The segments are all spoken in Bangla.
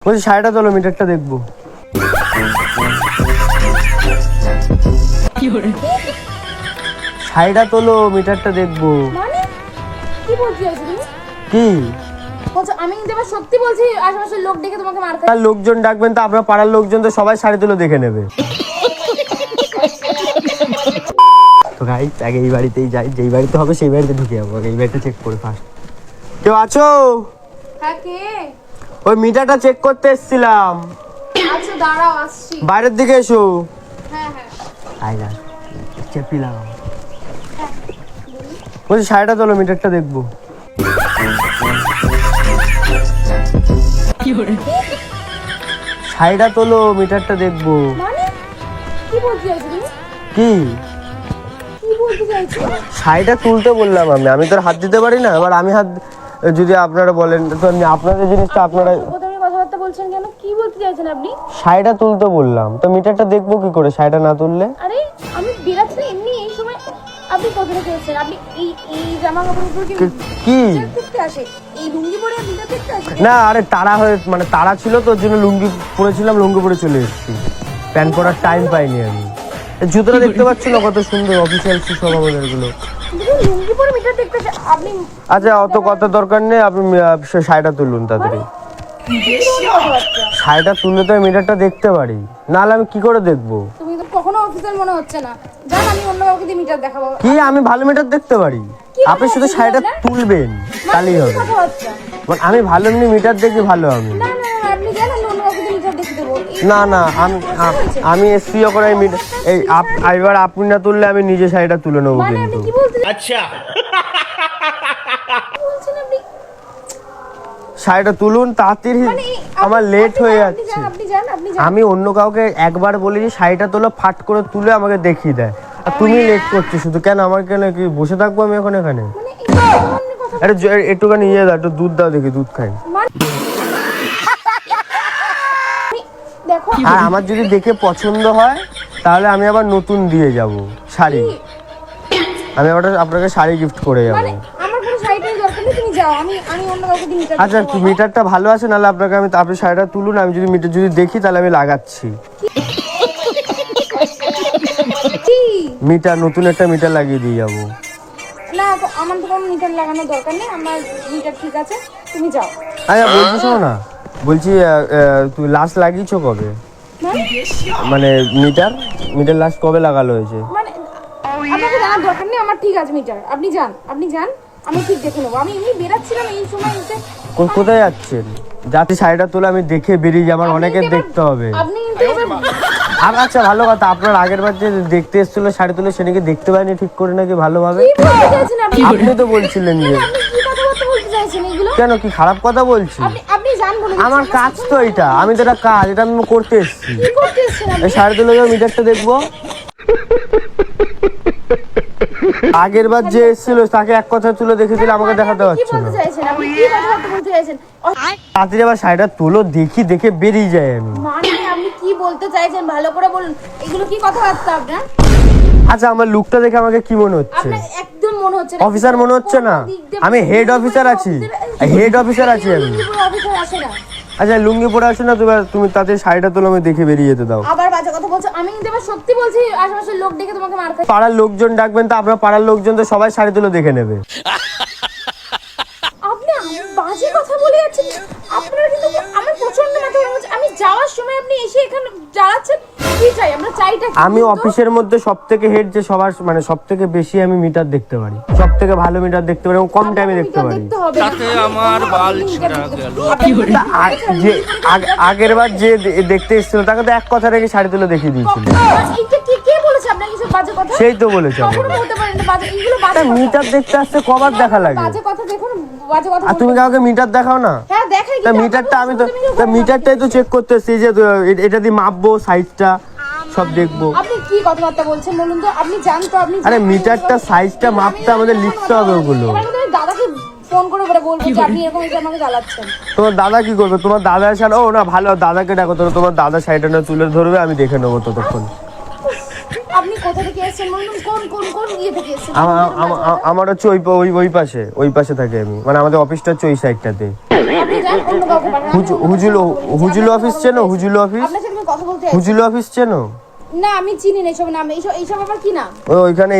বলছি শাড়িটা তোলো, মিটারটা দেখবো। শাড়িটা তোলো, মিটারটা দেখবো। মানে কি বলতে চাইছো তুমি? কি বলছো আমি কিন্তু এবার সত্যি বলছি, আশেপাশের লোক দেখে তোমাকে মার আর লোকজন ডাকবেন তো, আপনার পাড়ার লোকজন তো সবাই শাড়ি তুলো দেখে নেবে। তো গাইস আগে এই বাড়িতেই যাই, যেই বাড়িতে হবে সেই বাড়িতে ঢুকে যাবো। এই বাড়িটা চেক করে ফার্স্ট। কেউ আছো? হ্যাঁ কে? ওই মিটারটা চেক করতে এসেছিলাম। আচ্ছা দাঁড়াও আসছি। বাইরের দিকে এসো। হ্যাঁ হ্যাঁ আইলা চেপি লাগাও। বলছি শাড়িটা তোলো, মিটারটা দেখবো। শাড়িটা তোলো, মিটারটা দেখবো। মানে কি বলতে চাইছো তুমি? কি কি বলতে চাইছো? শাড়িটা তুলতে বললাম আমি তো আর হাত দিতে পারি না। এবার আমি হাত যদি আপনারা বলেন তো আপনাদের জিনিসটা আপনারা প্রথমে কথাবার্তা বলছেন কেন? কি বলতে চাইছেন আপনি? শাড়িটা তুলতে বললাম তো মিটারটা দেখবো কি করে শাড়িটা না তুললে? আরে আমি বেরাচ্ছি না এমনি, এই সময় আপনি কোথা থেকে এসেছেন? আপনি এই জামা কাপড় উপর কি কি দেখতে আসে? এই লুঙ্গি পরে আপনি দেখতে আসে? না, আরে তাড়া হয়ে মানে তাড়া ছিল তো, ওর জন্য লুঙ্গি পরেছিলাম, লুঙ্গি পরে চলে এসেছি। প্যান্ট পরার টাইম পাইনি আমি। এই জুতোটা দেখতে পাচ্ছ না কত সুন্দর, অফিসিয়াল শু সব আমাদের গুলো। লুঙ্গি পরে মিটার দেখতে আসে আপনি? আচ্ছা অত কথা দরকার নেই, আপনি শাড়িটা তুলুন তাড়াতাড়ি। শাড়িটা তুললে তো মিটারটা দেখতে পারি, নাহলে আমি কি করে দেখবো? তুমি তো কখনো অফিসার মনে হচ্ছে না। জান আমি অন্য কাউকে দিয়ে মিটার দেখাবো। কি আমি ভালো মিটার দেখতে পারি? আপনি শুধু শাড়িটা তুলবেন তাহলেই হবে। আমি ভালো এমনি মিটার দেখি ভালো আমি। না না আপনি জানেন অন্য কাউকে দিয়ে মিটার দেখতে দেবো। না না আমি এসপিও করে মিটার এই এবার আপনি না তুললে আমি নিজে শাড়িটা তুলে নেবো মানে আপনি কিন্তু। কি বলতে अच्छा বলছেন আপনি? শাড়িটা তুলুন তাড়াতাড়ি, মানে আমার লেট হয়ে আপনি যাচ্ছে। আপনি আমি অন্য কাউকে একবার বলি যে শাড়িটা তোলো, ফাট করে তুলে আমাকে দেখিয়ে দেয়, আর তুমি লেট করছো শুধু। কেন আমার কেন কি বসে থাকবো আমি এখন এখানে? মানে এই ধরনের কথা আরে একটুখানি ইয়ে দাও, একটু দুধ দাও দেখি, দুধ খাই। দেখো আর আমার যদি দেখে পছন্দ হয় তাহলে আমি আবার নতুন দিয়ে যাব শাড়ি। আমি আবার আপনাকে শাড়ি গিফট করে যাব। মানে আমার কোনো শাড়িটাই দরকার নেই, তুমি যাও। আমি অন্য কাউকে দিয়ে মিটার আচ্ছা মিটারটা ভালো আছে, নাহলে আপনাকে আপনি শাড়িটা তুলুন, আমি যদি মিটার যদি দেখি তাহলে আমি লাগাচ্ছি। কি মিটার নতুন একটা মিটার লাগিয়ে দিয়ে যাবো। না আমার তো কোনো মিটার লাগানোর দরকার নেই, আমার মিটার ঠিক আছে, তুমি যাও। আচ্ছা বলছি শোনো না, বলছি তুই লাস্ট লাগিয়েছো কবে? মানে মিটার লাস্ট কবে লাগালো হয়েছে? মানে আপনাকে জানার দরকার নেই, আমার ঠিক আছে মিটার। আপনি যান আমি ঠিক দেখে নেবো। আমি এমনি বেরাচ্ছিলাম এই সময় এসে। কোথায় যাচ্ছেন? যাতে শাড়িটা তুলে আমি দেখে বেরিয়ে যাই, আমার অনেকের দেখতে হবে। আপনি কিন্তু এবার আচ্ছা ভালো কথা, আপনার আগের বার যে দেখতে এসেছিল শাড়ি তুলে সেটাকে দেখতে পাইনি ঠিক করে নাকি ভালোভাবে? কি বলতে চাইছেন আপনি? আপনি তো বলছিলেন যে। আপনি কি কথাবার্তা বলতে চাইছেন এগুলো? কেন কি খারাপ কথা বলছি? আপনি যান বলে দিচ্ছি। আমার কাজ তো এটা, আমি তো এটা কাজ, এটা আমি করতে এসেছি। কি করতে এসেছেন আপনি? এই শাড়ি তুলে মিটারটা দেখবো। আগের বার যে এসেছিল তাকে এক কথা তুলে দেখে দিলে আমাকে দেখাতে কি পারছো না। বলতে চাইছেন আপনি? কি কথাবার্তা বলতে চাইছেন? তাড়াতাড়ি আবার শাড়িটা তুলো, দেখে বেরিয়ে যাই আমি। মানে আপনি কি বলতে চাইছেন ভালো করে বলুন। এগুলো কি কথাবার্তা আপনার? আচ্ছা আমার লুকটা দেখে আমাকে কি মনে হচ্ছে? আপনার একদম মনে হচ্ছে না। অফিসার মনে হচ্ছে না? আমি হেড অফিসার আছি, হেড অফিসার আছি আমি। অফিসার আসে না। আচ্ছা লুঙ্গি পরে আসো না, তুমি তাতে শাড়িটা তুলে আমি দেখে বেরিয়ে যেতে দাও। আবার বাজে কথা বলছো। আমি কিন্তু এবার সত্যি বলছি, আশেপাশের লোক দেখে তোমাকে মার খাই। পাড়ার লোকজন ডাকবেন তো, আপনার পাড়ার লোকজন তো সবাই শাড়ি তুলে দেখে নেবে। আপনি বাজে কথা বলে যাচ্ছেন। আপনার কিন্তু আমার প্রচন্ড মাথা গরম হচ্ছে। আমি যাওয়ার সময় আপনি এসে এখানে জ্বালাচ্ছেন। কি চাই? আমরা চাইটা কি? আমি অফিসের মধ্যে সবথেকে হেড, যে সবার মানে সবথেকে বেশি আমি মিটার দেখতে পারি, সবথেকে ভালো মিটার দেখতে পারি এবং কম টাইমে দেখতে পারি। তাতে আমার বাল ছিঁড়া গেল। যে আগের বার যে দেখতে এসেছিল তাকে তো এক কথা রেখে শাড়ি তুলে দেখিয়ে দিয়েছিল। এইটা কে বলেছে আপনাকে সব বাজে কথা? সেই তো বলেছে কখনো বলতে পারেন না বাজে, এগুলো বাজে কথা। মিটার দেখতে আসতে কবার দেখা লাগে? বাজে কথা দেখুন, বাজে কথা আর তুমি বলবেন। কাউকে মিটার দেখাও না? হ্যাঁ দেখাই তা কিন্তু মিটারটা আমি তো, তুমি কি তা বলছো? মিটারটাই তো চেক করতে এসেছি যে এটা দিয়ে মাপবো, সাইজটা সব দেখবো। আপনি কি কথাবার্তা বলছেন বলুন তো? আপনি জান তো আপনি আরে মিটারটা সাইজটা মাপতে আমাদের লিখতে হবে ওগুলো। এবার আমি দাদাকে ফোন করে বলবো যে আপনি এরকম এসে আমাকে জ্বালাচ্ছেন। তোমার দাদা কি করবে? তোমার দাদা এসে ও না ভালো, দাদাকে ডাকো, তোমার দাদা শাড়িটা না তুলে ধরবে, আমি দেখে নেবো ততক্ষণ। আপনি কোথা থেকে এসেছেন বলুন? কোন ইয়ে থেকে এসেছেন? আমার হচ্ছে ওই পাশে থাকে আমি, মানে আমাদের অফিসটা হচ্ছে ওই সাইডটাতে। আপনি যান অন্য কাউকে পাঠান। হুজুলো অফিস চেনো? হুজুলো অফিস, আপনার সাথে আমি কথা বলতে চাই। হুজুলো অফিস চেনো? না আমি চিনি না এইসব নাম, এইসব আবার কি নাম? ওইখানে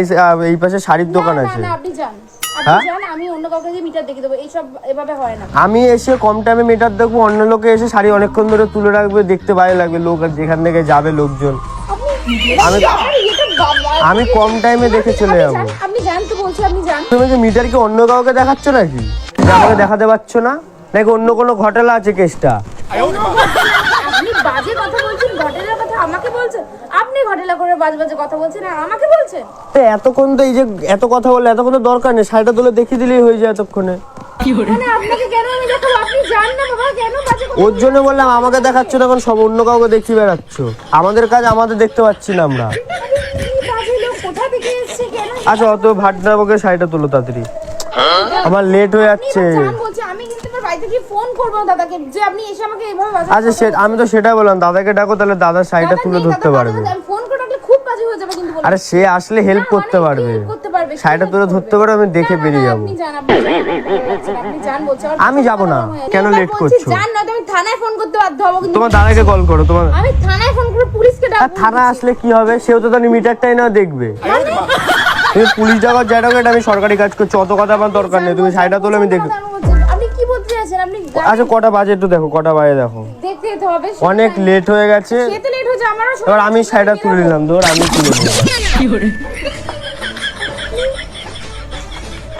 এই পাশে শাড়ির দোকান না, আছে। না আপনি যান, হ্যাঁ? আপনি যান, আমি অন্য কাউকে দিয়ে মিটার দেখে দেবো, এইসব এভাবে হয় না। আমি এসে কম টাইমে মিটার দেখবো, অন্য লোকে এসে শাড়ি অনেকক্ষণ ধরে তুলে রাখবে, দেখতে ভালো লাগবে, লোক আর যেখান থেকে যাবে লোকজন। আমি কম টাইমে দেখে চলে যাবো। আপনি যান তো বলছি, আপনি যান। তুমি কি মিটার কি অন্য কাউকে দেখাচ্ছ নাকি? যে আমাকে দেখাতে পারছো না নাকি অন্য কোনো ঘটনা আছে কেসটা? আপনি বাজে কথা বলছেন, ঘটনার কথা আমাকে বলছেন, আপনি ঘটনা করে বাজে বাজে কথা বলছেন আর আমাকে বলছেন। এতক্ষণ তো এই যে এত কথা বললে এতক্ষণ তো দরকার নেই, শাড়িটা তুলে দেখিয়ে দিলেই হয়ে যায় এতক্ষণে। মানে আপনাকে কেন আমি দেখাবো? আপনি যান না বাবা, কেন বাজে কথা? ওর জন্য বললাম আমাকে দেখাচ্ছ না, এখন সব অন্য কাউকে দেখিয়ে বেড়াচ্ছ। আমাদের কাজ আমাদের দেখতে পাচ্ছি না আমরা। কি বাজে লোক, কোথা থেকে এসেছে কেন? আচ্ছা অত ভাটনা বকে শাড়িটা তুলো তাড়াতাড়ি, আমার লেট হয়ে যাচ্ছে। আপনি যান বলছি, আমি কিন্তু আমার বাড়িতে গিয়ে ফোন করবো দাদাকে যে আপনি এসে আমাকে এইভাবে বাজে আচ্ছা আমি তো সেটাই বললাম, দাদাকে ডাকো, তাহলে দাদা শাড়িটা তুলে ধরতে পারবে। আমি ফোন করে ডাকলে খুব বাজে হয়ে যাবে কিন্তু বলে। আরে সে আসলে হেল্প করতে পারবে, করতে পারবে, শাড়িটা তুলে ধরতে পারবে, আমি দেখে বেরিয়ে যাবো। আপনি যান, আপনি যান বলছি। আমি যাবো না, কেন late করছো? যান না, তুমি থানায় ফোন করতে বাধ্য হবো কিন্তু। তোমার দাদাকে কল করো, তোমার আমি থানায় ফোন করে পুলিশকে আর ডাকবো। থানা আসলে কি হবে? সেও তো তার মিটারটাই না দেখবে। তুমি পুলিশ ডাকার যাই ডাকো, এটা আমি সরকারি কাজ করছি, অত কথা আমার দরকার নেই। তুমি শাড়িটা তুলে আমি দেখি। আপনি কি বলতে চাইছেন? আপনি আচ্ছা কটা বাজে একটু দেখো, কটা বাজে দেখো, দেখতে যেতে হবে। অনেক লেট হয়ে গেছে। খেতে লেট হয়ে যায় আমারও। এবার আমি শাড়িটা তুলে নিলাম, ধর আমি তুলে নিলাম।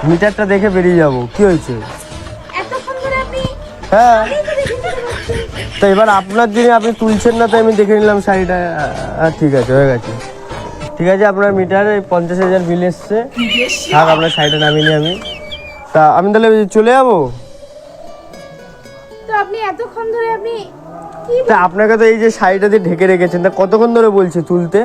মিটারটা দেখে বেরিয়ে যাবো, কি হয়েছে? এতক্ষণ ধরে আপনি হ্যাঁ এই তো দেখে যাচ্ছেন। তো এবার আপনার যিনি আপনি তুলছেন না, তাই আমি দেখে নিলাম শাড়িটা। ঠিক আছে, হয়ে গেছে, ঠিক আছে। আপনার মিটারে 50,000 বিল এসছে, থাক আপনার শাড়িটা নামিয়ে নিই আমি। তা আমি তাহলে চলে যাবো। তো আপনি এতক্ষণ ধরে আপনি কি তা আপনাকে তো এই যে শাড়িটা দিয়ে ঢেকে রেখেছেন, তা কতক্ষণ ধরে বলছে তুলতে?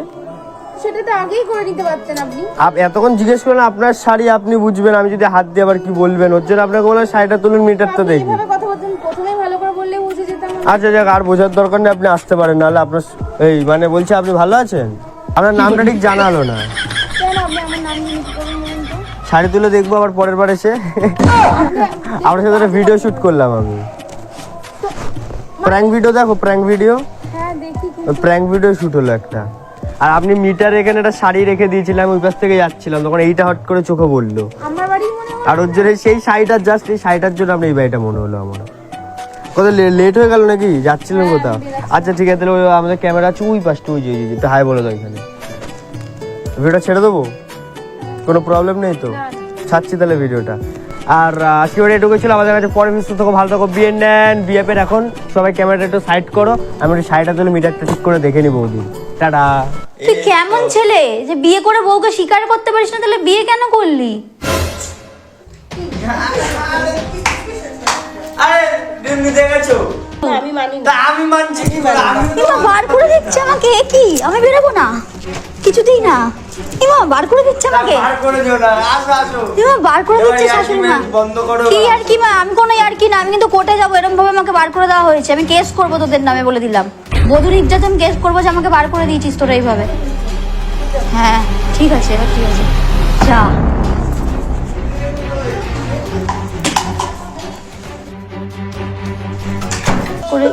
সেটা তো আগেই করে নিতে পারতেন আপনি। এতক্ষণ জিজ্ঞেস করলেন আপনার শাড়ি, আপনি বুঝবেন, আমি যদি হাত দিয়ে আবার কি বলবেন? ওর জন্য আপনাকে বললাম শাড়িটা তুলুন, মিটার তো আপনি দেখি। এভাবে কথা বলছেন, প্রথমেই ভালো করে বললে বুঝে যেতাম। আচ্ছা যাক, আর বোঝার দরকার নেই, আপনি আসতে পারেন। নাহলে আপনার এই মানে বলছে আপনি ভালো আছেন, আপনার নামটা ঠিক জানালো না। কেন আপনি আমার নাম নিয়ে কি করবেন বলুন তো? শাড়ি তুলে দেখবো আবার পরের বার এসে। আপনার সাথে ভিডিও শুট করলাম আমি, প্র্যাঙ্ক ভিডিও, দেখো প্র্যাঙ্ক ভিডিও, হ্যাঁ দেখি কিন্তু। প্র্যাঙ্ক ভিডিও শুট হলো একটা। আর আপনি মিটার এখানে একটা শাড়ি রেখে দিয়েছিলাম, ওই পাশ থেকে যাচ্ছিলাম, তখন এইটা হট করে চোখে বললো। আমার বাড়ি মনে হয়। আর ওর জন্য সেই শাড়িটার জাস্ট এই শাড়িটার জন্য আপনি এই বাড়িটা মনে হলো আমার। কত লেট হয়ে গেল নাকি? যাচ্ছিলেন কোথাও? আচ্ছা ঠিক আছে, তাহলে ওই আমাদের ক্যামেরা আছে ওই পাশটা, ওই যে একটু হাই বলে দাও এখানে। ভিডিওটা ছেড়ে দেবো, কোনো প্রবলেম নেই তো? ছাড়ছি তাহলে ভিডিওটা। আর আজকে ওটা এটুকু ছিল, আমাদের কাছে পরে সুস্থ থাকো, ভালো থাকো, বিয়ে নেন বিএফের। এখন সবাই ক্যামেরাটা একটু সাইড করো, আমি একটু শাড়িটা তুলে মিটারটা ঠিক করে দেখে নিবো ওদিন। টাটা। তুই কেমন ছেলে যে বিয়ে করে বউকে স্বীকার করতে পারিস না? তাহলে বিয়ে কেন করলি? এমা বার করে দিচ্ছে আমাকে, কি আমি বেরোবো না কিছুতেই না? এমা বার করে দিচ্ছে আমাকে, এমা বার করে দিচ্ছে শাশুড়ি মা। কি আর কি মা, আমি কোনো আর কি না, আমি কিন্তু কোর্টে যাবো, এরকম ভাবে আমাকে বার করে দেওয়া হয়েছে। আমি কেস করবো তোদের নামে, বলে দিলাম। বধূ নির্যাতন কেস করবো যে আমাকে বার করে দিয়েছিস তোরা এইভাবে। হ্যাঁ ঠিক আছে, এবার ঠিক আছে, যা। করে